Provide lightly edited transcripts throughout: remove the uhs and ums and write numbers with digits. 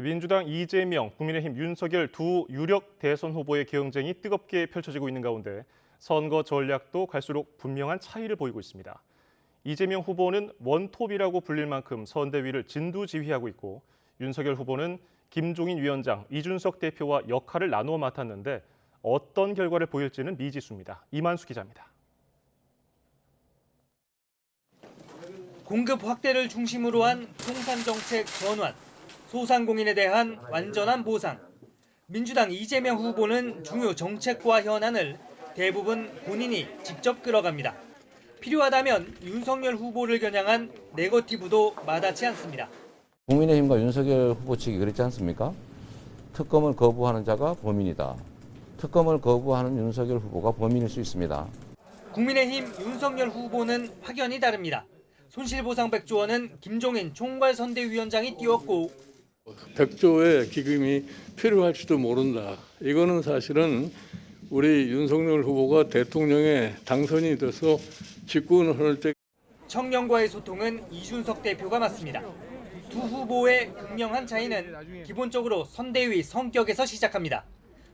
민주당 이재명, 국민의힘 윤석열 두 유력 대선 후보의 경쟁이 뜨겁게 펼쳐지고 있는 가운데 선거 전략도 갈수록 분명한 차이를 보이고 있습니다. 이재명 후보는 원톱이라고 불릴 만큼 선대위를 진두지휘하고 있고 윤석열 후보는 김종인 위원장, 이준석 대표와 역할을 나누어 맡았는데 어떤 결과를 보일지는 미지수입니다. 이만수 기자입니다. 공급 확대를 중심으로 한 통산 정책 전환, 소상공인에 대한 완전한 보상. 민주당 이재명 후보는 중요 정책과 현안을 대부분 본인이 직접 끌어갑니다. 필요하다면 윤석열 후보를 겨냥한 네거티브도 마다치 않습니다. 국민의힘과 윤석열 후보 측이 그랬지 않습니까? 특검을 거부하는 자가 범인이다. 특검을 거부하는 윤석열 후보가 범인일 수 있습니다. 국민의힘 윤석열 후보는 확연히 다릅니다. 손실보상 100조 원은 김종인 총괄선대위원장이 띄웠고 100조의 기금이 필요할지도 모른다. 이거는 사실은 우리 윤석열 후보가 대통령에 당선이 돼서 집권을 할 때 청년과의 소통은 이준석 대표가 맡습니다. 두 후보의 극명한 차이는 기본적으로 선대위 성격에서 시작합니다.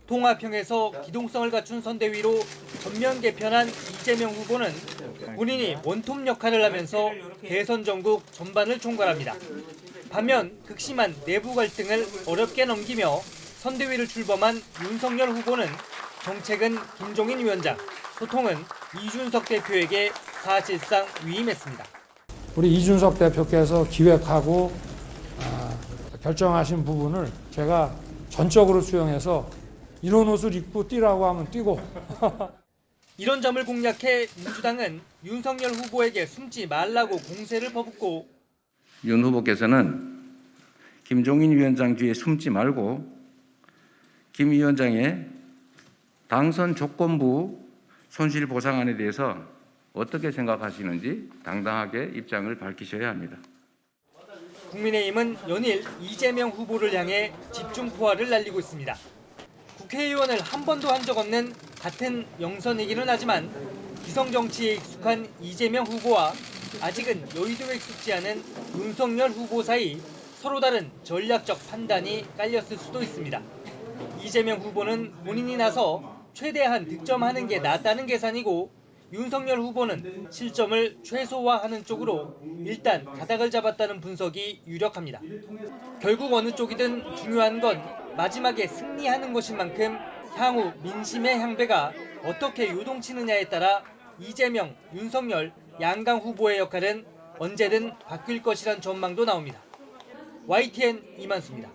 통합형에서 기동성을 갖춘 선대위로 전면 개편한 이재명 후보는 본인이 원톱 역할을 하면서 대선 전국 전반을 총괄합니다. 반면 극심한 내부 갈등을 어렵게 넘기며 선대위를 출범한 윤석열 후보는 정책은 김종인 위원장, 소통은 이준석 대표에게 사실상 위임했습니다. 우리 이준석 대표께서 기획하고 결정하신 부분을 제가 전적으로 수용해서 이런 옷을 입고 뛰라고 하면 뛰고. 이런 점을 공략해 민주당은 윤석열 후보에게 숨지 말라고 공세를 퍼붓고 윤 후보께서는 김종인 위원장 뒤에 숨지 말고 김 위원장의 당선 조건부 손실보상안에 대해서 어떻게 생각하시는지 당당하게 입장을 밝히셔야 합니다. 국민의힘은 연일 이재명 후보를 향해 집중 포화를 날리고 있습니다. 국회의원을 한 번도 한 적 없는 같은 영선이기는 하지만 기성정치에 익숙한 이재명 후보와 아직은 여의도에 익숙지 않은 윤석열 후보 사이 서로 다른 전략적 판단이 깔렸을 수도 있습니다. 이재명 후보는 본인이 나서 최대한 득점하는 게 낫다는 계산이고 윤석열 후보는 실점을 최소화하는 쪽으로 일단 가닥을 잡았다는 분석이 유력합니다. 결국 어느 쪽이든 중요한 건 마지막에 승리하는 것인 만큼 향후 민심의 향배가 어떻게 요동치느냐에 따라 이재명, 윤석열, 양강 후보의 역할은 언제든 바뀔 것이란 전망도 나옵니다. YTN 이만수입니다.